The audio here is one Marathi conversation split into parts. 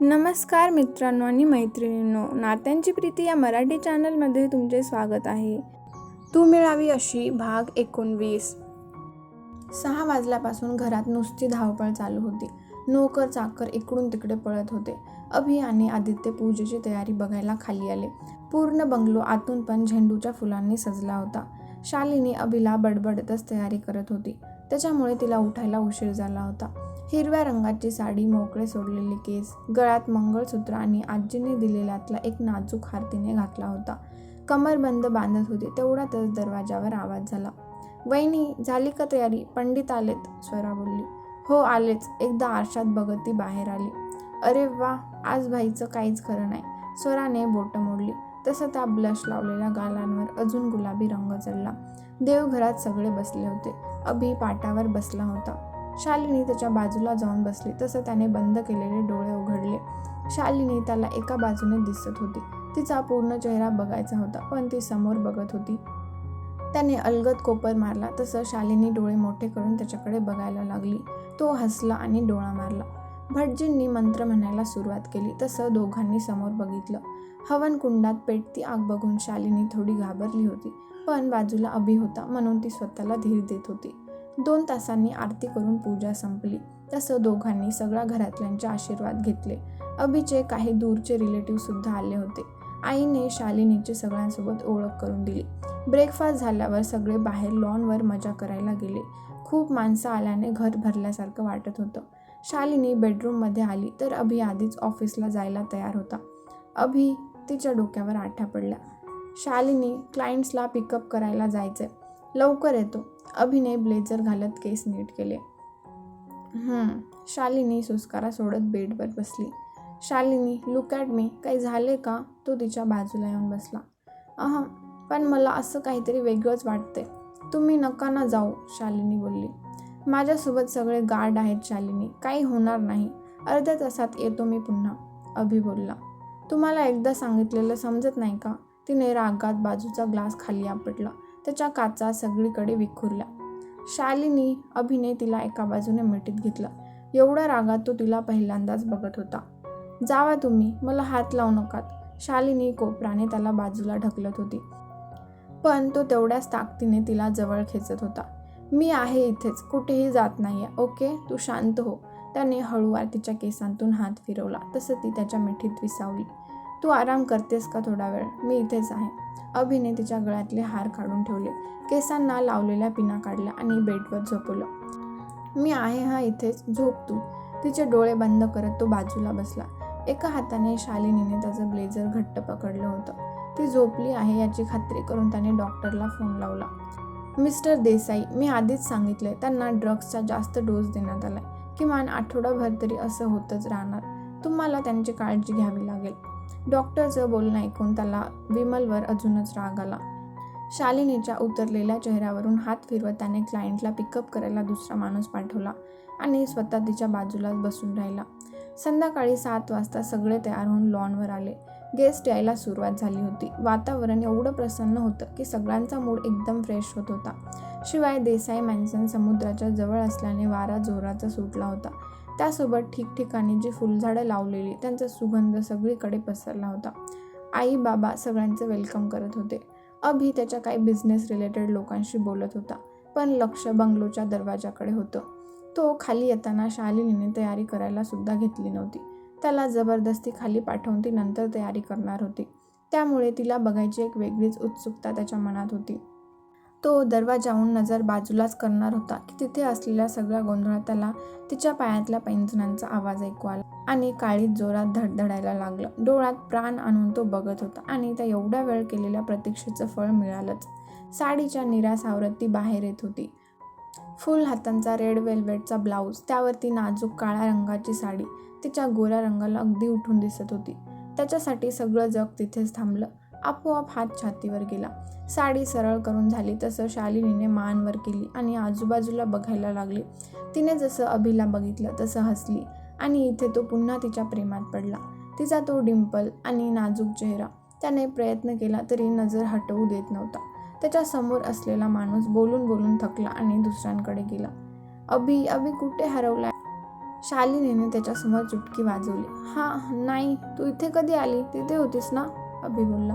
नमस्कार मित्रांनो आणि मैत्रिणींनो, नात्यांची प्रीती या मराठी चॅनलमध्ये तुमचे स्वागत आहे. तू मिळावी अशी भाग 19. 6 वाजल्यापासून घरात नुसती धावपळ चालू होती. नोकर चाकर इकडून तिकडे पळत होते. अभि आणि आदित्य पूजेची तयारी बघायला खाली आले. पूर्ण बंगलो आतून पण झेंडूच्या फुलांनी सजला होता. शालिनी अभिला बडबडतच तयारी करत होती. त्याच्यामुळे तिला उठायला उशीर झाला होता. हिरव्या रंगाची साडी, मोकळे सोडलेले केस, गळ्यात मंगळसूत्र आणि आजीने दिलेल्यातला एक नाजूक हार तिने घातला होता. कमरबंद बांधत होती. तेवढ्यातच दरवाजावर आवाज झाला. वहिनी, झाली का तयारी? पंडित आलेत, स्वरा बोलली. हो आलेच, एकदा आरशात बघत ती बाहेर आली. अरे वा, आज भाईचं काहीच खरं नाही. स्वराने बोटं मोडली. तसं त्या ब्लश लावलेल्या गालांवर अजून गुलाबी रंग चढला. देवघरात सगळे बसले होते. अभि पाटावर बसला होता. शालिनी त्याच्या बाजूला जाऊन बसली. तसं त्याने बंद केलेले डोळे उघडले. शालिनी त्याला एका बाजूने दिसत होती. तिचा पूर्ण चेहरा बघायचा होता, पण ती समोर बघत होती. त्याने अलगद कोपर मारला. तसं शालिनी डोळे मोठे करून त्याच्याकडे बघायला लागली. तो हसला आणि डोळा मारला. भटजींनी मंत्र म्हणायला सुरुवात केली. तसं दोघांनी समोर बघितलं. हवनकुंडात पेटती आग बघून शालिनी थोडी घाबरली होती, पण बाजूला अभि होता म्हणून ती स्वतःला धीर देत होती. 2 तासांनी आरती करून पूजा संपली. तसं दोघांनी सगळ्या घरातल्यांचे आशीर्वाद घेतले. अभिचे काही दूरचे रिलेटिव्ह सुद्धा आले होते. आईने शालिनीची सगळ्यांसोबत ओळख करून दिली. ब्रेकफास्ट झाल्यावर सगळे बाहेर लॉनवर मजा करायला गेले. खूप माणसं आल्याने घर भरल्यासारखं वाटत होतं. शालिनी बेडरूममध्ये आली तर अभि आधीच ऑफिसला जायला तयार होता. अभि, तिच्या डोक्यावर आठ्या पडल्या. शालिनी, क्लायंट्सला पिकअप करायला जायचंय, लवकर येतो. अभिने ब्लेझर घालत केस नीट केले. शालिनी सुस्कारा सोडत बेडवर बसली. शालिनी, लुक ॲट मी, काही झाले का? तो तिच्या बाजूला येऊन बसला. पण मला असं काहीतरी वेगळंच वाटतंय. तुम्ही नका ना जाऊ, शालिनी बोलली. माझ्यासोबत सगळे गार्ड आहेत शालिनी, काही होणार नाही. अर्ध्या तासात येतो मी पुन्हा, अभि बोलला. तुम्हाला एकदा सांगितलेलं समजत नाही का? तिने रागात बाजूचा ग्लास खाली आपटला. त्याच्या काचा सगळीकडे विखुरल्या. शालिनी, अभिने तिला एका बाजूने मिठीत घेतलं. एवढ्या रागात तो तिला पहिल्यांदाच बघत होता. जावा तुम्ही, मला हात लावू नकात, शालिनी कोपराने त्याला बाजूला ढकलत होती. पण तो तेवढ्याच ताकदीने तिला जवळ खेचत होता. मी आहे इथेच, कुठेही जात नाहीये, ओके? तू शांत हो. त्याने हळूवार तिच्या केसांतून हात फिरवला. तसं ती त्याच्या मिठीत विसावली. तू आराम करतेस का थोडा वेळ? मी इथेच आहे. अभिने तिच्या गळ्यातले हार काढून ठेवले. केसांना लावलेल्या पिना काढल्या आणि बेडवर झोपवलं. मी आहे इथेच, झोप तू. तिचे डोळे बंद करत तो बाजूला बसला. एका हाताने शालिनीने त्याचं ब्लेझर घट्ट पकडलं होतं. ती झोपली आहे याची खात्री करून त्याने डॉक्टरला फोन लावला. मिस्टर देसाई, मी आधीच सांगितलंय, त्यांना ड्रग्सचा जास्त डोस देण्यात आलाय. किमान आठवडाभर तरी असं होतच राहणार. तुम्हाला त्यांची काळजी घ्यावी लागेल. डॉक्टरचं बोलणं ऐकून त्याला विमलवर अजूनच राग आला. शालिनीच्या उतरलेल्या चेहऱ्यावरून हात फिरवत त्याने क्लायंटला पिकअप करायला दुसरा माणूस पाठवला आणि स्वतः तिच्या बाजूलाच बसून राहिला. संध्याकाळी 7 वाजता सगळे तयार होऊन लॉनवर आले. गेस्ट यायला सुरुवात झाली होती. वातावरण एवढं प्रसन्न होतं की सगळ्यांचा मूड एकदम फ्रेश होत होता. शिवाय देसाई मॅन्सन समुद्राच्या जवळ असल्याने वारा जोराचा सुटला होता. त्यासोबत ठिकठिकाणी जी फुलझाडं लावलेली त्यांचा सुगंध सगळीकडे पसरला होता. आई बाबा सगळ्यांचं वेलकम करत होते. अभि त्याच्या काही बिझनेस रिलेटेड लोकांशी बोलत होता, पण लक्ष बंगलोच्या दरवाजाकडे होतं. तो खाली येताना शालिनीने तयारी करायला सुद्धा घेतली नव्हती. त्याला जबरदस्ती खाली पाठवून ती नंतर तयारी करणार होती. त्यामुळे तिला बघायची एक वेगळीच उत्सुकता त्याच्या मनात होती. तो दरवाजाहून नजर बाजूलाच करणार होता की तिथे असलेल्या सगळ्या गोंधळात त्याला तिच्या पायातल्या पैंजणांचा आवाज ऐकू आला आणि काळीत जोरात धडधडायला लागलं. डोळ्यात प्राण आणून तो बघत होता आणि त्या एवढ्या वेळ केलेल्या प्रतीक्षेचं फळ मिळालंच. साडीच्या निऱ्या सावरत ती बाहेर येत होती. फुल हातांचा रेड वेल्वेटचा ब्लाऊज, त्यावरती नाजूक काळ्या रंगाची साडी तिच्या गोऱ्या रंगाला अगदी उठून दिसत होती. त्याच्यासाठी सगळं जग तिथेच थांबलं. आपोआप हात छातीवर गेला. साडी सरळ करून झाली तसं शालिनीने मान वर केली आणि आजूबाजूला बघायला लागली. तिने जसं अभिला बघितलं तसं हसली आणि इथे तो पुन्हा तिच्या प्रेमात पडला. तिचा तो डिंपल आणि नाजूक चेहरा. त्याने प्रयत्न केला तरी नजर हटवू देत नव्हता. त्याच्या समोर असलेला माणूस बोलून बोलून थकला आणि दुसऱ्यांकडे गेला. अभि कुठे हरवलाय? शालिनीने त्याच्यासमोर चुटकी वाजवली. हां नाही, तू इथे कधी आली? तिथे होतीस ना? अभि बोलला.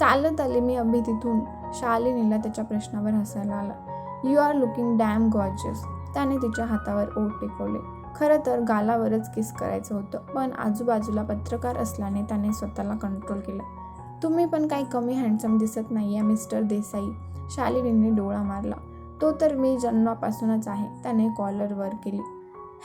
चालत आले मी अभि तिथून. शालिनीला त्याच्या प्रश्नावर हसायला आलं. You are looking damn gorgeous. त्याने तिच्या हातावर ओठ टेकवले. खरं तर गालावरच किस करायचं होतं, पण आजूबाजूला पत्रकार असल्याने त्याने स्वतःला कंट्रोल केलं. तुम्ही पण काही कमी हँडसम दिसत नाहीये मिस्टर देसाई. शालिनीने डोळा मारला. तो तर मी जन्मापासूनच आहे. त्याने कॉलर वर केली.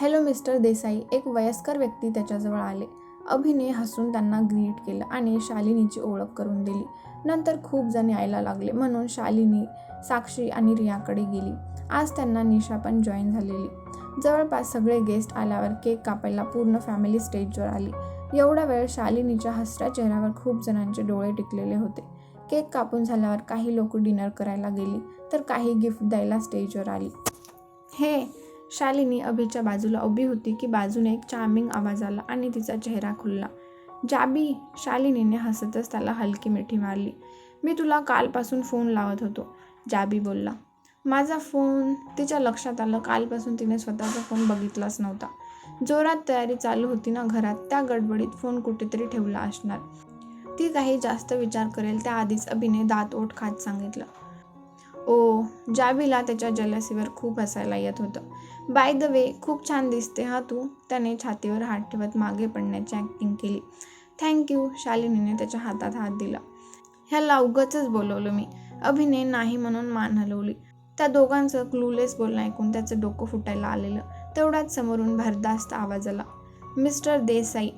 Hello mister Desai. एक वयस्कर व्यक्ती त्याच्याजवळ आले. अभिने हसून त्यांना ग्रीट केलं आणि शालिनीची ओळख करून दिली. नंतर खूप जण यायला लागले म्हणून शालिनी साक्षी आणि रियाकडे गेली. आज त्यांना निशा पण जॉईन झालेली. जवळपास सगळे गेस्ट आल्यावर केक कापायला पूर्ण फॅमिली स्टेजवर आली. एवढा वेळ शालिनीच्या हसऱ्या चेहऱ्यावर खूप जणांचे डोळे टिकलेले होते. केक कापून झाल्यावर काही लोक डिनर करायला गेली तर काही गिफ्ट द्यायला स्टेजवर आली. हे शालिनी अभिच्या बाजूला उभी होती की बाजूने एक चार्मिंग आवाज आला आणि तिचा चेहरा खुलला. जाबी. शालिनीने हसतच त्याला हलकी मिठी मारली. मी तुला कालपासून फोन लावत होतो. जाबी बोलला. माझा फोन? तिच्या लक्षात आलं कालपासून तिने स्वतःचा फोन बघितलाच नव्हता. जोरात तयारी चालू होती ना घरात, त्या गडबडीत फोन कुठेतरी ठेवला असणार. ती काही जास्त विचार करेल त्याआधीच अभिने दात ओठ खात सांगितलं. ओ. जाबीला त्याच्या जलसीवर खूप हसायला येत होतं. बाय द वे खूप छान दिसते हा तू. त्याने छातीवर हात ठेवत मागे पडण्याची ॲक्टिंग केली. थँक्यू. शालिनीने त्याच्या हातात हात दिला. ह्याला उगाचच बोलवलं मी. अभिने नाही म्हणून मान हलवली. त्या दोघांचं क्लूलेस बोलणं ऐकून त्याचं डोकं फुटायला आलेलं. तेवढ्यात समोरून भरदास्त आवाज आला. मिस्टर देसाई.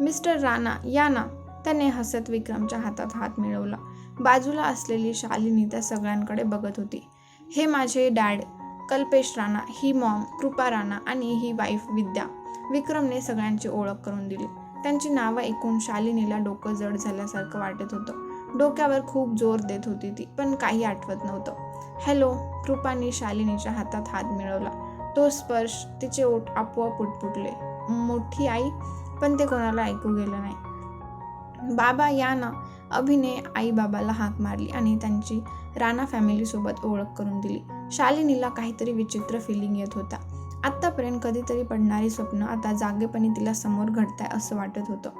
मिस्टर राणा या ना. त्याने हसत विक्रमच्या हातात हात मिळवला. बाजूला असलेली शालिनी त्या सगळ्यांकडे बघत होती. हे माझे डॅड कल्पेश राणा, ही मॉम कृपा राणा आणि ही वाईफ विद्या. विक्रमने सगळ्यांची ओळख करून दिली. त्यांची नावं ऐकून शालिनीला डोकं जड झाल्यासारखं वाटत होतं. डोक्यावर खूप जोर देत होती ती, पण काही आठवत नव्हतं. हॅलो. कृपाने शालिनीच्या हातात हात मिळवला. तो स्पर्श, तिचे ओठ आपोआप पुटपुटले. मोठी आई. पण ते कोणाला ऐकू गेलं नाही. बाबा या ना. अभिने आई बाबाला हाक मारली आणि त्यांची राणा फॅमिलीसोबत ओळख करून दिली. शालिनीला काहीतरी विचित्र फिलिंग येत होता. आत्तापर्यंत कधीतरी पडणारी स्वप्न आता जागेपणी तिला समोर घडताय असं वाटत होतं.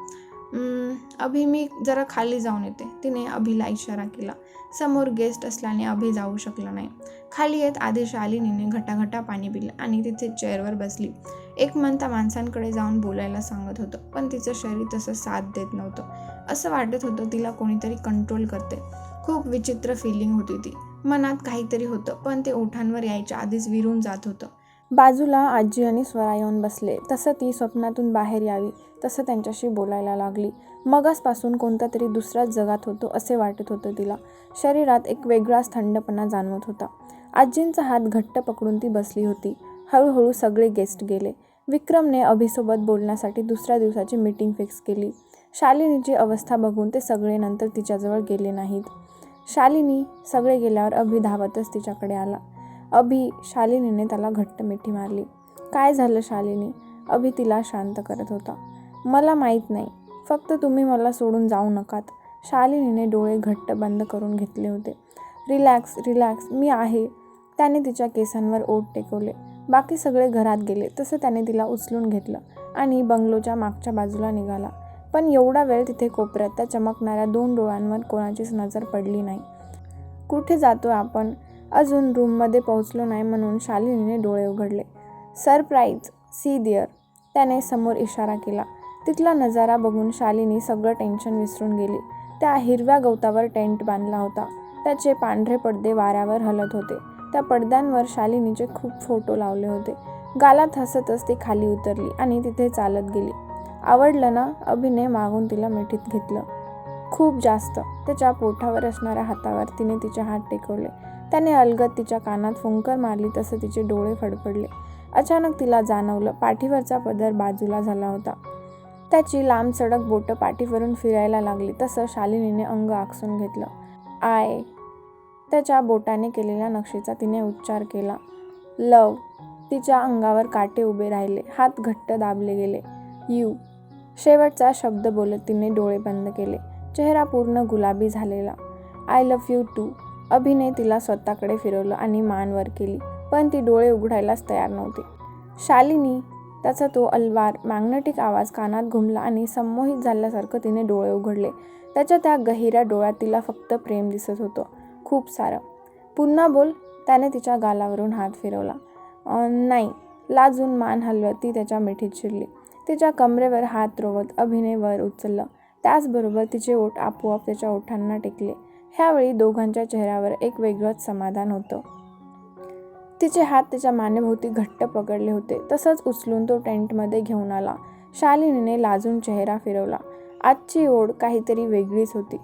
अभि मी जरा खाली जाऊन येते. तिने अभिला इशारा केला. समोर गेस्ट असल्याने अभि जाऊ शकला नाही. खाली येत आधी शालिनीने घटाघटा पाणी पिलं आणि तिथे चेअरवर बसली. एक मन त्या माणसांकडे जाऊन बोलायला सांगत होतं, पण तिचं शरीर तसं साथ देत नव्हतं. असं वाटत होतं तिला कोणीतरी कंट्रोल करते. खूप विचित्र फिलिंग होती ती. मनात काहीतरी होतं, पण ते ओठांवर यायच्या आधीच विरून जात होतं. बाजूला आजी आणि स्वरा येऊन बसले. तसं ती स्वप्नातून बाहेर यावी तसं त्यांच्याशी बोलायला लागली. मगासपासून कोणत्या तरी दुसऱ्याच जगात होतो असे वाटत होतं तिला. शरीरात एक वेगळाच थंडपणा जाणवत होता. आजींचा हात घट्ट पकडून ती बसली होती. हळूहळू सगळे गेस्ट गेले. विक्रमने अभिसोबत बोलण्यासाठी दुसऱ्या दिवसाची मीटिंग फिक्स केली. शालिनीची अवस्था बघून ते सगळे नंतर तिच्याजवळ गेले नाहीत. शालिनी. सगळे गेल्यावर अभि धावतच तिच्याकडे आला. अभि. शालिनीने त्याला घट्ट मिठी मारली. काय झालं शालिनी? अभि तिला शांत करत होता. मला माहीत नाही. फक्त तुम्ही मला सोडून जाऊ नकात. शालिनीने डोळे घट्ट बंद करून घेतले होते. रिलॅक्स रिलॅक्स, मी आहे. त्याने तिच्या केसांवर ओठ टेकवले. बाकी सगळे घरात गेले तसं त्याने तिला उचलून घेतलं आणि बंगलोच्या मागच्या बाजूला निघाला. पण एवढा वेळ तिथे कोपऱ्यात त्या चमकणाऱ्या 2 डोळ्यांवर कोणाचीच नजर पडली नाही. कुठे जातोय आपण? अजून रूममध्ये पोहोचलो नाही म्हणून शालिनीने डोळे उघडले. सरप्राईज. See there. त्याने समोर इशारा केला. तिथला नजारा बघून शालिनी सगळं टेन्शन विसरून गेली. त्या हिरव्या गवतावर टेंट बांधला होता. त्याचे पांढरे पडदे वाऱ्यावर हलत होते. त्या पडद्यांवर शालिनीचे खूप फोटो लावले होते. गालात हसतच ती खाली उतरली आणि तिथे चालत गेली. आवडलं ना? अभिने मागून तिला मिठीत घेतलं. खूप जास्त. त्याच्या पोटावर असणाऱ्या हातावर तिने तिचे हात टेकवले. त्याने अलगद तिच्या कानात फुंकर मारली तसं तिचे डोळे फडफडले. अचानक तिला जाणवलं पाठीवरचा पदर बाजूला झाला होता. त्याची लांबसडक बोटं पाठीवरून फिरायला लागली तसं शालिनीने अंग आकसून घेतलं. आय. त्याच्या बोटाने केलेल्या नक्षीचा तिने उच्चार केला. लव. तिच्या अंगावर काटे उभे राहिले. हात घट्ट दाबले गेले. यू. शेवटचा शब्द बोलत तिने डोळे बंद केले. चेहरा पूर्ण गुलाबी झालेला. I love you too. अभिने तिला स्वतःकडे फिरवलं आणि मान वर केली, पण ती डोळे उघडायलाच तयार नव्हती. शालिनी. त्याचा तो अलवार मॅग्नेटिक आवाज कानात घुमला आणि संमोहित झाल्यासारखं तिने डोळे उघडले. त्याच्या त्या गहिऱ्या डोळ्यात तिला फक्त प्रेम दिसत होतं, खूप सारं. पुन्हा बोल. त्याने तिच्या गालावरून हात फिरवला. नाही. लाजून मान हलवत ती त्याच्या मिठीत शिरली. तिच्या कमरेवर हात रोवत अभिने वर उचललं. त्याचबरोबर तिचे ओठ आपोआप त्याच्या ओठांना टेकले. ह्यावेळी दोघांच्या चेहऱ्यावर एक वेगळंच समाधान होतं. तिचे हात तिच्या मानेभोवती घट्ट पकडले होते. तसंच उचलून तो टेंटमध्ये घेऊन आला. शालिनीने लाजून चेहरा फिरवला. आजची ओढ काहीतरी वेगळीच होती.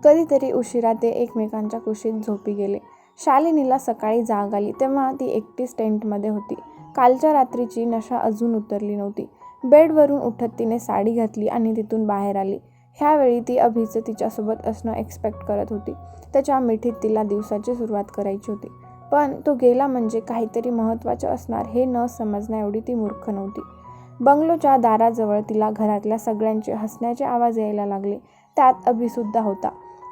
कधीतरी उशिरा ते एकमेकांच्या कुशीत झोपी गेले. शालिनीला सकाळी जाग आली तेव्हा ती एकटीच टेंटमध्ये होती. कालच्या रात्रीची नशा अजून उतरली नव्हती. बेडवरून उठत तिने साडी घातली आणि तिथून बाहेर आली. ह्यावेळी ती अभिचं तिच्यासोबत असणं एक्सपेक्ट करत होती. त्याच्या मिठीत तिला दिवसाची सुरुवात करायची होती. पण तो गेला म्हणजे काहीतरी महत्त्वाचं असणार हे न समजण्याएवढी ती मूर्ख नव्हती. बंगलोच्या दाराजवळ तिला घरातल्या सगळ्यांचे हसण्याचे आवाज यायला लागले. त्यात अभिसुद्धा होता.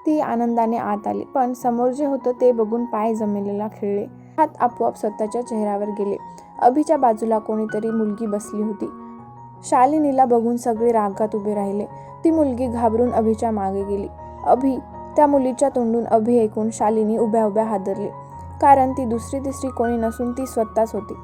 ती आनंदाने आत आली, पण समोर जे होतं ते बघून पाय जमिनीला खिळले. हात आपोआप स्वतःच्या चेहऱ्यावर गेले. अभिच्या बाजूला कोणीतरी मुलगी बसली होती. शालिनीला बघून सगळे रागात उभे राहिले. ती मुलगी घाबरून अभिच्या मागे गेली. अभि. त्या मुलीच्या तोंडून अभि ऐकून शालिनी उभ्या उभ्या हादरली. कारण ती दुसरी तिसरी कोणी नसून ती स्वतःच होती.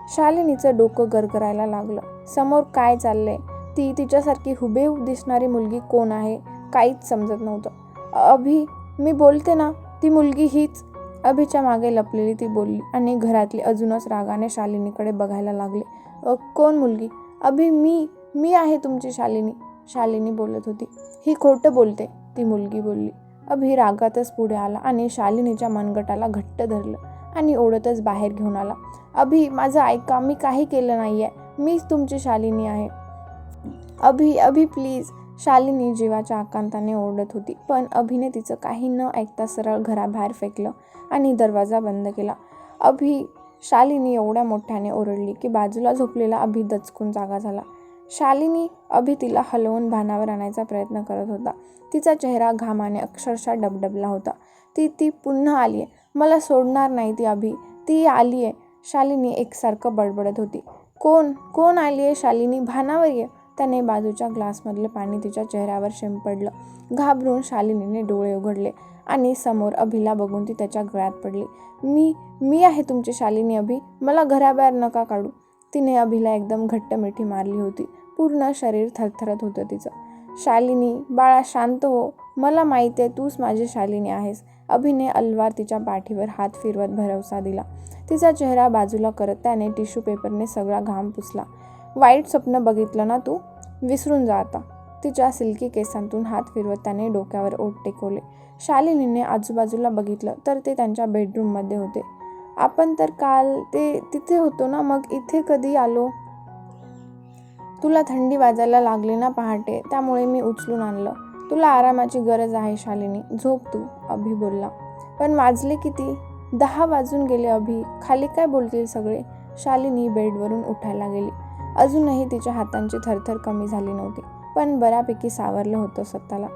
शालिनीचं डोकं गरगरायला लागलं. समोर काय चाललंय? ती तिच्यासारखी हुबेहूब दिसणारी मुलगी कोण आहे? काहीच समजत नव्हतं. अभि, मी बोलते ना, ती मुलगी हीच. अभिच्या मागे लपलेली ती बोलली आणि घरातली अजूनच रागाने शालिनीकडे बघायला लागले. कोण मुलगी? अभि, मी आहे तुमची शालिनी. शालिनी बोलत होती. ही खोटं बोलते, ती मुलगी बोलली. अभि रागातच पुढे आला आणि शालिनीच्या मनगटाला घट्ट धरलं आणि ओढतच बाहेर घेऊन आला. अभि, माझं ऐका, मी काही केलं नाहीये. मीच तुमची शालिनी आहे. अभि प्लीज. शालिनी जीवाच्या आकांताने ओरडत होती. पण अभिने तिचं काही न ऐकता सरळ घराबाहेर फेकलं आणि दरवाजा बंद केला. अभि. शालिनी एवढ्या मोठ्याने ओरडली की बाजूला झोपलेला अभि दचकून जागा झाला. शालिनी. अभि तिला हलवून भानावर आणायचा प्रयत्न करत होता. तिचा चेहरा घामाने अक्षरशः डबडबला होता. ती पुन्हा आलीये. मला सोडणार नाही ती अभि. ती आलीये. शालिनी एकसारखं बडबडत होती. कोण आलीये शालिनी? भानावर ये. त्याने बाजूच्या ग्लासमधलं पाणी तिच्या चेहऱ्यावर शिंपडलं. घाबरून शालिनीने डोळे उघडले आणि समोर अभिला बघून ती त्याच्या गळ्यात पडली. मी आहे तुमची शालिनी अभि. मला घराबाहेर नका काढू. तिने अभिला एकदम घट्ट मिठी मारली होती. पूर्ण शरीर थरथरत होतं तिचं. शालिनी, बाळा शांत हो. मला माहिती आहे तूच माझी शालिनी आहेस. अभिने अलवार तिच्या पाठीवर हात फिरवत भरवसा दिला. तिचा चेहरा बाजूला करत त्याने टिश्यू पेपरने सगळा घाम पुसला. वाईट स्वप्न बघितलं ना तू? विसरून जा आता. तिच्या सिल्की केसांतून हात फिरवत त्याने डोक्यावर ओठ टेकवले. शालिनीने आजूबाजूला बघितलं तर ते त्यांच्या बेडरूममध्ये होते. आपण तर काल तिथे होतो ना, मग इथे कधी आलो? तुला थंडी वाजायला लागली ना पहाटे, त्यामुळे मी उचलून आणलं. तुला आरामाची गरज आहे शालिनी. झोप तू. अभि बोलला. पण वाजले किती? 10 वाजून गेले अभि. खाली काय बोलतील सगळे? शालिनी बेडवरून उठायला गेली. अजूनही तिच्या हातांची थरथर कमी झाली नव्हती, पण बऱ्यापैकी सावरलं होतं स्वतःला.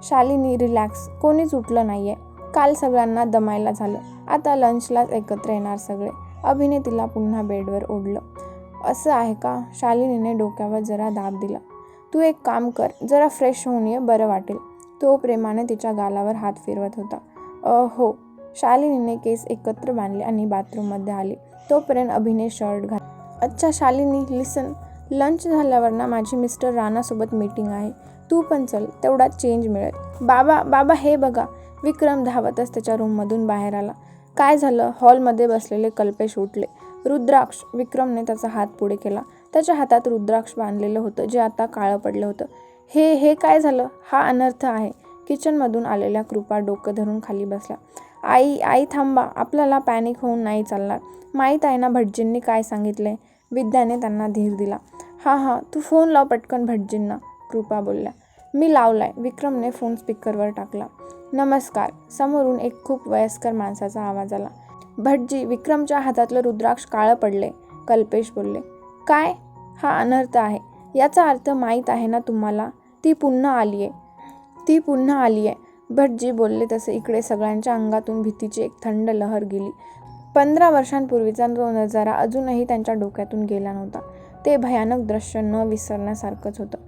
शालिनी रिलॅक्स. कोणीच उठलं नाहीये. काल सगळ्यांना दमायला झालं. आता लंचलाच एकत्र येणार सगळे. अभिने तिला पुन्हा बेडवर ओढलं. असं आहे का? शालिनीने डोक्यावर जरा दाब दिला. तू एक काम कर, जरा फ्रेश होऊन ये, बरं वाटेल. तो प्रेमाने तिच्या गालावर हात फिरवत होता. हो. शालिनीने केस एकत्र बांधले आणि बाथरूममध्ये आली. तोपर्यंत अभिने शर्ट घातला. अच्छा शालिनी, लिसन. लंच झाल्यावर ना माझी मिस्टर राणासोबत मीटिंग आहे. तू पण चल, तेवढा चेंज मिळेल. बाबा हे बघा. विक्रम धावतच त्याच्या रूममधून बाहेर आला. काय झालं? हॉलमध्ये बसलेले कल्पेश उठले. रुद्राक्ष. विक्रमने त्याचा हात पुढे केला. त्याच्या हातात रुद्राक्ष बांधलेलं होतं, जे आता काळं पडलं होतं. हे काय झालं? हा अनर्थ आहे. किचनमधून आलेल्या कृपा डोकं धरून खाली बसल्या. आई थांबा. आपल्याला पॅनिक होऊन नाही चालणार. माहीत आहे ना भटजींनी काय सांगितलंय? विद्याने त्यांना धीर दिला. हां, तू फोन लाव पटकन भटजींना, कृपा बोलल्या. मी लावलाय. विक्रमने फोन स्पीकरवर टाकला. नमस्कार. समोरून एक खूप वयस्कर माणसाचा आवाज आला. भटजी, विक्रमच्या हातातलं रुद्राक्ष काळं पडले, कल्पेश बोलले. काय? हा अनर्थ आहे. याचा अर्थ माहीत आहे ना तुम्हाला? ती पुन्हा आलीये. भटजी बोलले तसे इकडे सगळ्यांच्या अंगातून भीतीची एक थंड लहर गेली. 15 वर्षांपूर्वीचा तो नजारा अजूनही त्यांच्या डोक्यातून गेला नव्हता. ते भयानक दृश्य न विसरण्यासारखंच होतं.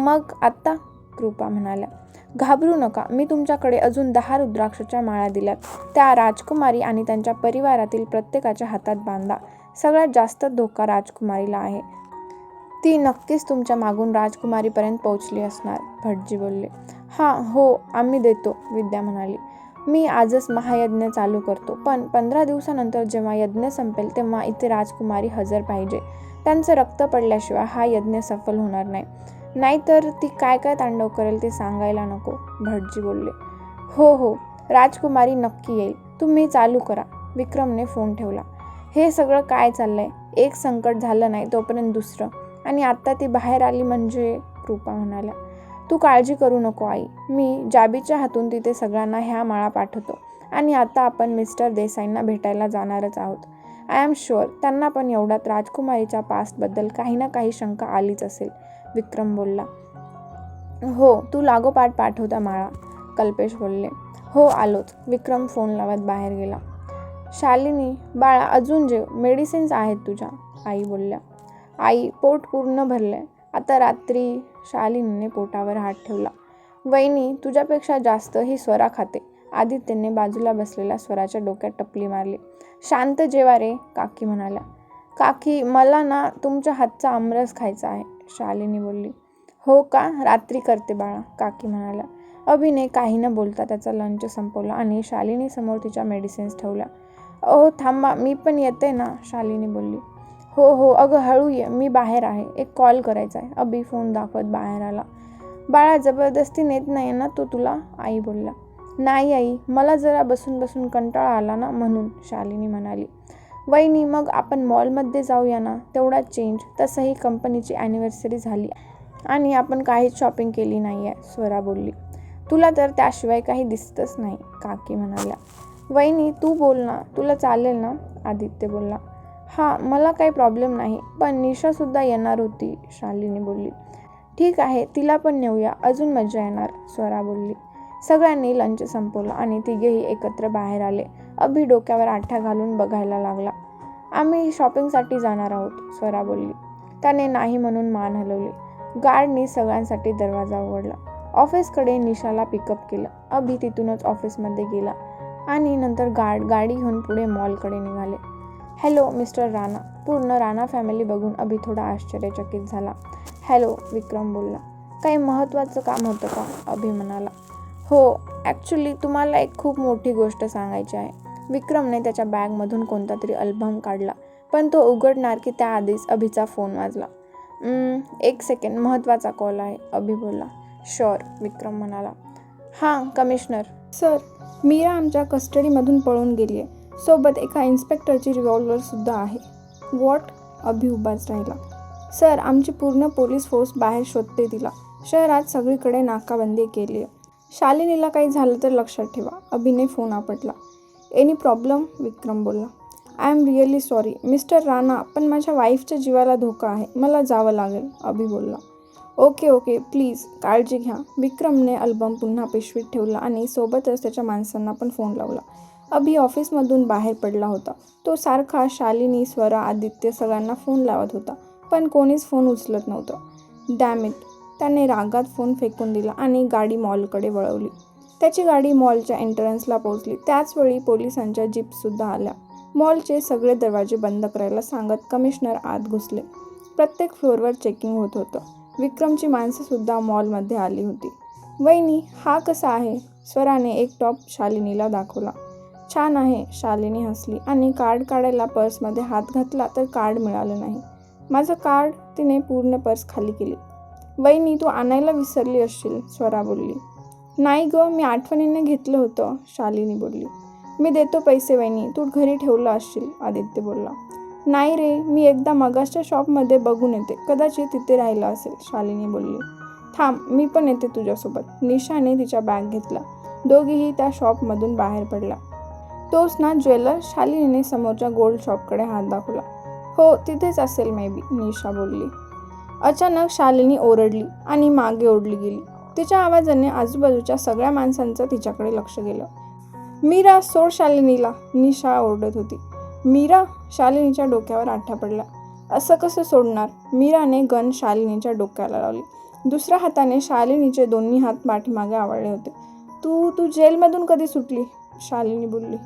मग आत्ता? कृपा म्हणाल्या. घाबरू नका, मी तुमच्याकडे अजून 10 रुद्राक्षच्या माळा दिल्यात. त्या राजकुमारी आणि त्यांच्या परिवारातील प्रत्येकाच्या हातात बांधा. सगळ्यात जास्त धोका राजकुमारीला आहे. ती नक्कीच तुमच्या मागून राजकुमारीपर्यंत पोहोचली असणार, भटजी बोलले. हो, आम्ही देतो, विद्या म्हणाली. मी आजच महायज्ञ चालू करतो, पण 15 दिवसानंतर जेव्हा यज्ञ संपेल तेव्हा इथे राजकुमारी हजर पाहिजे. त्यांचं रक्त पडल्याशिवाय हा यज्ञ सफल होणार नाही. नाहीतर ती काय काय तांडव करेल ते सांगायला नको, भटजी बोलले. हो, राजकुमारी नक्की येईल. तुम्ही चालू करा. विक्रमने फोन ठेवला. हे सगळं काय चाललंय? एक संकट झालं नाही तोपर्यंत दुसरं, आणि आत्ता ती बाहेर आली म्हणजे? कृपा म्हणाल्या. तू काळजी करू नको आई, मी जाबीच्या हातून तिथे सगळ्यांना ह्या माळा पाठवतो. आणि आता आपण मिस्टर देसाईंना भेटायला जाणारच आहोत. आय एम शुअर त्यांना पण एवढ्यात राजकुमारीच्या पास्टबद्दल काही ना काही शंका आलीच असेल, विक्रम बोलला. हो, तू लागोपाठ पाठवता माळा, कल्पेश बोलले. हो, आलोच, विक्रम फोन लावत बाहेर गेला. शालिनी, बाळा अजून जेव, मेडिसिन्स आहेत तुझ्या, आई बोलल्या. आई, पोट पूर्ण भरलंय. आता रात्री, शालिनीने पोटावर हात ठेवला. वहिनी, तुझ्यापेक्षा जास्त ही स्वरा खाते. आदित्यने बाजूला बसलेल्या स्वराच्या डोक्यात टपली मारली. शांत जेवा रे, काकी म्हणाल्या. काकी, मला ना तुमच्या हातचा आमरस खायचा आहे, शालिनी बोलली. हो का, रात्री करते बाळा, काकी म्हणाल्या. अभिने काही न बोलता त्याचा लंच संपवला आणि शालिनी समोर तिच्या मेडिसिन्स ठेवल्या. थांबा, मी पण येते ना, शालिनी बोलली. हो, अगं हळू ये, मी बाहेर आहे, एक कॉल करायचा आहे, अभि फोन दाखवत बाहेर आला. बाळा, जबरदस्ती नेत नाही ना तो तुला, आई बोलला. नाही आई, मला जरा बसून बसून कंटाळा आला ना म्हणून, शालिनी म्हणाली. वहिनी, मग आपण मॉलमध्ये जाऊया ना, तेवढा चेंज. तसंही कंपनीची ॲनिव्हर्सरी झाली आणि आपण काहीच शॉपिंग केली नाही आहे, स्वरा बोलली. तुला तर त्याशिवाय काही दिसतच नाही, काकी म्हणाल्या. वहिनी, तू बोल ना, तुला चालेल ना, आदित्य बोलला. मला काही प्रॉब्लेम नाही, पण निशासुद्धा येणार होती, शालिनी बोलली. ठीक आहे, तिला पण नेऊया, अजून मजा येणार, स्वरा बोलली. सगळ्यांनी लंच संपवला आणि तिघेही एकत्र बाहेर आले. अभि डोक्यावर आठ्या घालून बघायला लागला. आम्ही शॉपिंगसाठी जाणार आहोत, स्वरा बोलली. त्याने नाही म्हणून मान हलवली. गार्डनी सगळ्यांसाठी दरवाजा उघडला. ऑफिसकडे निशाला पिकअप केलं. अभि तिथूनच ऑफिसमध्ये गेला आणि नंतर गाडी घेऊन पुढे मॉलकडे निघाले. हॅलो मिस्टर राणा, पूर्ण राणा फॅमिली बघून अभि थोडा आश्चर्यचकित झाला. हॅलो, विक्रम बोलला. काही महत्त्वाचं काम होतं का, अभि म्हणाला. हो, ॲक्च्युली तुम्हाला एक खूप मोठी गोष्ट सांगायची आहे. विक्रमने त्याच्या बॅगमधून कोणता तरी अल्बम काढला, पण तो उघडणार की त्याआधीच अभिचा फोन वाजला. एक सेकंड, महत्त्वाचा कॉल आहे, अभि बोलला. शुअर, विक्रम म्हणाला. कमिशनर सर, मीरा आमच्या कस्टडीमधून पळून गेली आहे. सोबत एका इन्स्पेक्टरची रिव्हॉल्वरसुद्धा आहे. व्हॉट? अभि उभाच राहिला. सर, आमची पूर्ण पोलीस फोर्स बाहेर शोधते तिला. शहरात सगळीकडे नाकाबंदी केली आहे. शालिनीला काही झालं तर लक्षात ठेवा, अभिने फोन आपटला. एनी प्रॉब्लेम, विक्रम बोलला. I am really sorry mister Rana, पण माझ्या वाईफच्या जीवाला धोका आहे, मला जावं लागेल, अभि बोलला. ओके, प्लीज काळजी घ्या. विक्रमने अल्बम पुन्हा पिशवीत ठेवला आणि सोबतच त्याच्या माणसांना पण फोन लावला. अभि ऑफिसमधून बाहेर पडला होता. तो सारखा शालिनी, स्वरा, आदित्य सगळ्यांना फोन लावत होता, पण कोणीच फोन उचलत नव्हतं. डॅम इट, त्याने रागात फोन फेकून दिला आणि गाडी मॉलकडे वळवली. त्याची गाडी मॉलच्या एंट्रन्सला पोहोचली. त्याचवेळी पोलिसांच्या जीप्ससुद्धा आल्या. मॉलचे सगळे दरवाजे बंद करायला सांगत कमिशनर आत घुसले. प्रत्येक फ्लोअरवर चेकिंग होत होतं. विक्रमची माणसंसुद्धा मॉलमध्ये आली होती. वहिनी, हा कसा आहे? स्वराने एक टॉप शालिनीला दाखवला. छान आहे, शालिनी हसली आणि कार्ड काढायला पर्समध्ये हात घातला तर कार्ड मिळालं नाही. माझं कार्ड, तिने पूर्ण पर्स खाली केली. वहिनी, तू आणायला विसरली असशील, स्वरा बोलली. नाही गं, मी आठवणीने घेतलं होतं, शालिनी बोलली. मी देतो पैसे वहिनी, तू घरी ठेवलं असशील, आदित्य बोलला. नाही रे, मी एकदा मगासच्या शॉपमध्ये बघून येते, कदाचित तिथे राहिलं असेल, शालिनी बोलली. थांब, मी पण येते तुझ्यासोबत. निशाने तिच्या बॅग घेतला. दोघीही त्या शॉपमधून बाहेर पडला. तोच ना ज्वेलर, शालिनीने समोरच्या गोल्ड शॉपकडे हात दाखवला. हो, तिथेच असेल मे बी, निशा बोलली. अचानक शालिनी ओरडली आणि मागे ओढली गेली. तिच्या आवाजाने आजूबाजूच्या सगळ्या माणसांचं तिच्याकडे लक्ष गेलं. मीरा, सोड शालिनीला, निशा ओरडत होती. मीरा? शालिनीच्या डोक्यावर आठ्या पडला. असं कसं सोडणार? मीराने गन शालिनीच्या डोक्याला लावली. दुसऱ्या हाताने शालिनीचे दोन्ही हात पाठीमागे आवळले होते. तू जेलमधून कधी सुटली? शालिनी बोलली.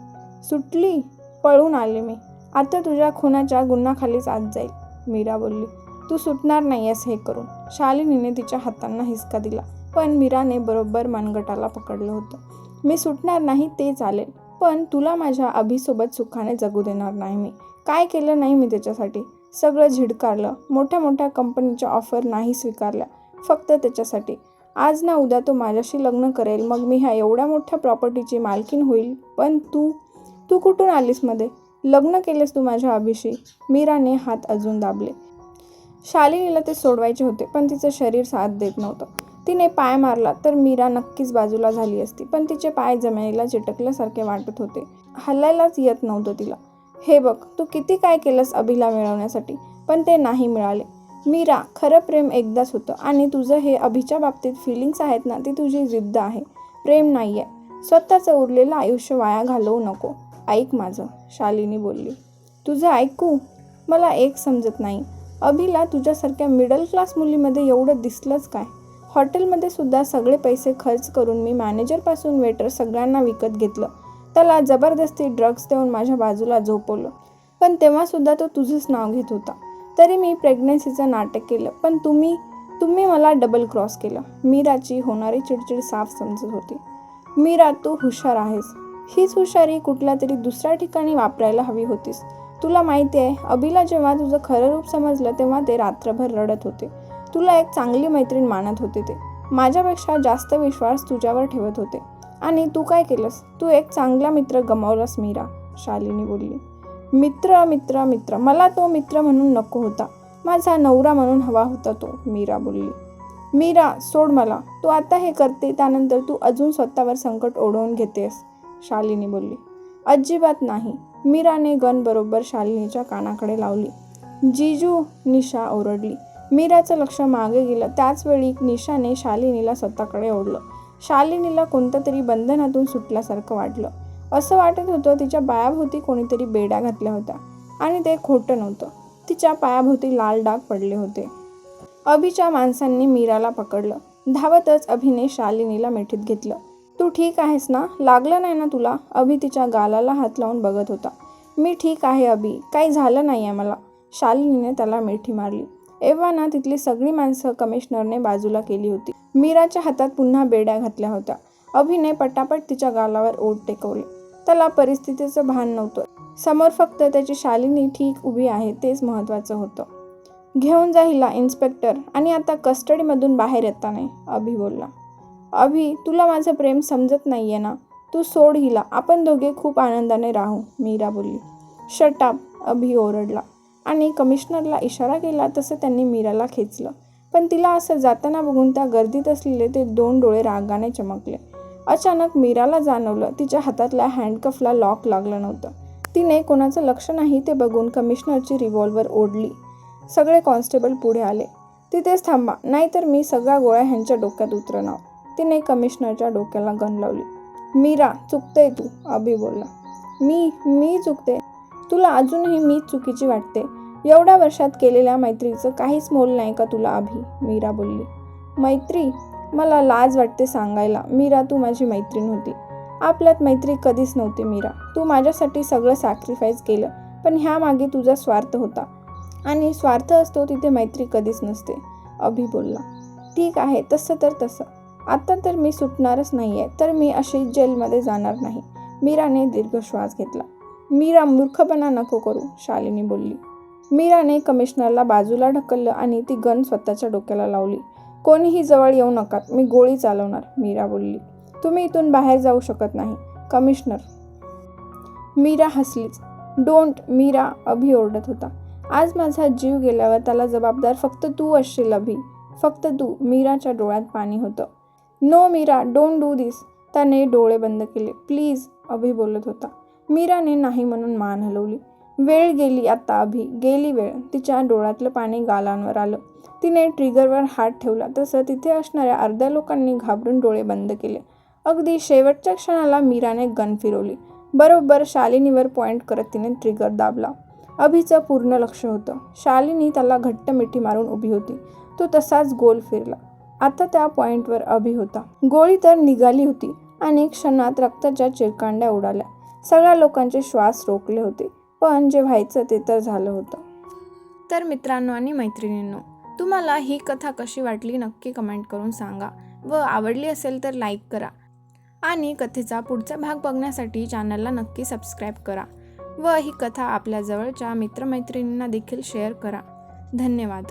सुटली? पळून आले मी. आता तुझ्या खुनाच्या गुन्ह्याखालीच आत जाईल, मीरा बोलली. तू सुटणार नाहीयेस हे करून. शालिनीने तिच्या हातांना हिसका दिला, पण मीराने बरोबर मनगटाला पकडलं होतं. मी सुटणार नाही ते चालेल, पण तुला माझ्या अभिसोबत सुखाने जगू देणार नाही मी. काय केलं नाही मी त्याच्यासाठी? सगळं झिडकारलं, मोठ्या मोठ्या कंपनीच्या ऑफर नाही स्वीकारल्या, फक्त त्याच्यासाठी. आज ना उद्या तो माझ्याशी लग्न करेल, मग मी ह्या एवढ्या मोठ्या प्रॉपर्टीची मालकीण होईल. पण तू कुठून आलीस मध्ये? लग्न केलेस तू माझ्या अभिशी? मीराने हात अजून दाबले. शालिनीला ते सोडवायचे होते, पण तिचं शरीर साथ देत नव्हतं. तिने पाय मारला तर मीरा नक्कीच बाजूला झाली असती, पण तिचे पाय जमिनीला चिटकल्यासारखे वाटत होते. हलायलाच येत नव्हतं तिला. हे बघ, तू किती काय केलंस अभिला मिळवण्यासाठी, पण ते नाही मिळाले. मीरा, खरं प्रेम एकदाच होतं, आणि तुझं हे अभिच्या बाबतीत फिलिंग्स आहेत ना, ती तुझी जिद्द आहे, प्रेम नाही आहे. स्वतःचं उरलेलं आयुष्य वाया घालवू नको. ऐक माझं, शालिनी बोलली. तुझं ऐकू? मला एक समजत नाही. अभिला तुझ्यासारख्या मिडल क्लास मुलीमध्ये एवढं दिसलंच काय? हॉटेलमध्ये सुद्धा सगळे पैसे खर्च करून मी मॅनेजरपासून वेटर सगळ्यांना विकत घेतलं. त्याला जबरदस्ती ड्रग्ज देऊन माझ्या बाजूला झोपवलं, पण तेव्हासुद्धा तो तुझंच नाव घेत होता. तरी मी प्रेग्नन्सीचं नाटक केलं, पण तुम्ही मला डबल क्रॉस केलं. मीराची होणारी चिडचिड साफ समजत होती. मीरा, तू हुशार आहेस. हीच हुशारी कुठल्या तरी दुसऱ्या ठिकाणी वापरायला हवी होतीस. तुला माहिती आहे, अभिला जेव्हा तुझं खरं रूप समजलं तेव्हा ते रात्रभर रडत होते. तुला एक चांगली मैत्रीण मानत होते ते. माझ्यापेक्षा जास्त विश्वास तुझ्यावर ठेवत होते. आणि तू काय केलंस? तू एक चांगला मित्र गमावलास मीरा, शालिनी बोलली. मित्र मित्र मित्र मला तो मित्र म्हणून नको होता, माझा नवरा म्हणून हवा होता तो, मीरा बोलली. मीरा, सोड मला. तू आता हे करते त्यानंतर तू अजून स्वतःवर संकट ओढवून घेतेस, शालिनी बोलली. अजिबात नाही. मीराने गन बरोबर शालिनीच्या कानाकडे लावली. जीजू, निशा ओरडली. मीराचं लक्ष मागे गेलं. त्याचवेळी निशाने शालिनीला स्वतःकडे ओढलं. शालिनीला कोणत्या तरी बंधनातून सुटल्यासारखं वाटलं. असं वाटत होतं तिच्या पायाभोवती कोणीतरी बेड्या घातल्या होत्या, आणि ते खोटं नव्हतं. तिच्या पायाभोवती लाल डाग पडले होते. अभिच्या माणसांनी मीराला पकडलं. धावतच अभिने शालिनीला मिठीत घेतलं. तू ठीक आहेस ना? लागलं नाही ना तुला? अभि तिच्या गालाला हात लावून बघत होता. मी ठीक आहे अभि, काही झालं नाही आहे मला, शालिनीने त्याला मिठी मारली. एव्हा ना तिथली सगळी माणसं कमिशनरने बाजूला केली होती. मीराच्या हातात पुन्हा बेड्या घातल्या होत्या. अभिने पटापट तिच्या गालावर ओठ टेकवले. त्याला परिस्थितीचं भान नव्हतं. समोर फक्त त्याची शालिनी ठीक उभी आहे तेच महत्त्वाचं होतं. घेऊन जा हिला इन्स्पेक्टर, आणि आता कस्टडीमधून बाहेर येता नाही, अभि बोलला. अभि, तुला माझं प्रेम समजत नाहीये ना? तू सोड हिला, आपण दोघे खूप आनंदाने राहू, मीरा बोलली. शट अप, अभि ओरडला, आणि कमिशनरला इशारा केला तसं त्यांनी मीराला खेचलं. पण तिला असं जाताना बघून त्या गर्दीत असलेले ते 2 डोळे रागाने चमकले. अचानक मीराला जाणवलं तिच्या हातातल्या हँडकफला लॉक लागलं नव्हतं. तिने कोणाचं लक्ष नाही ते बघून कमिशनरची रिव्हॉल्वर ओढली. सगळे कॉन्स्टेबल पुढे आले. तिथेच थांबा, नाहीतर मी सगळ्या गोळ्या ह्यांच्या डोक्यात उतरवणार. तिने कमिशनरच्या डोक्याला गन लावली. मीरा, चुकतेय तू, अभि बोलला. मी चुकते? तुला अजूनही मीच चुकीची वाटते? एवढ्या वर्षात केलेल्या मैत्रीचं काहीच मोल नाही का तुला, अभि, मीरा बोलली. मैत्री? मला लाज वाटते सांगायला. मीरा, तू माझी मैत्रीण होती. आपल्यात मैत्री कधीच नव्हती मीरा. तू माझ्यासाठी सगळं सॅक्रिफाईस केलं, पण ह्यामागे तुझा स्वार्थ होता, आणि स्वार्थ असतो तिथे मैत्री कधीच नसते, अभि बोलला. ठीक आहे, तसं तर तसं. आता तर मी सुटणारच नाही आहे, तर मी अशी जेलमध्ये जाणार नाही, मीराने दीर्घ श्वास घेतला. मीरा, मूर्खपणा नको करू, शालिनी बोलली. मीराने कमिशनरला बाजूला ढकललं आणि ती गन स्वतःच्या डोक्याला लावली. कोणीही जवळ येऊ नका, मी गोळी चालवणार, मीरा बोलली. तुम्ही इथून बाहेर जाऊ शकत नाही, कमिशनर. मीरा हसलीच. डोंट, मीरा, अभि ओरडत होता. आज माझा जीव गेल्यावर त्याला जबाबदार फक्त तू असशील अभि, फक्त तू. मीराच्या डोळ्यात पाणी होतं. नो मीरा, डोंट डू दिस. त्याने डोळे बंद केले. प्लीज, अभि बोलत होता. मीराने नाही म्हणून मान हलवली. वेळ गेली आता अभि, गेली वेळ. तिच्या डोळ्यातलं पाणी गालांवर आलं. तिने ट्रिगरवर हात ठेवला तसं तिथे असणाऱ्या अर्ध्या लोकांनी घाबरून डोळे बंद केले. अगदी शेवटच्या क्षणाला मीराने गन फिरवली. बरोबर शालिनीवर पॉइंट करत तिने ट्रिगर दाबला. अभिचं पूर्ण लक्ष होतं. शालिनी त्याला घट्ट मिठी मारून उभी होती. तो तसाच गोल फिरला. आता त्या पॉइंटवर अभि होता. गोळी तर निघाली होती आणि क्षणात रक्ताच्या चिरकांड्या उडाल्या. सगळ्या लोकांचे श्वास रोखले होते. पण जे व्हायचं ते तर झालं होतं. तर मित्रांनो आणि मैत्रिणींनो, तुम्हाला ही कथा कशी वाटली नक्की कमेंट करून सांगा व आवडली असेल तर लाईक करा आणि कथेचा पुढचा भाग बघण्यासाठी चॅनलला नक्की सबस्क्राईब करा व ही कथा आपल्या जवळच्या मित्रमैत्रिणींना देखील शेअर करा. धन्यवाद.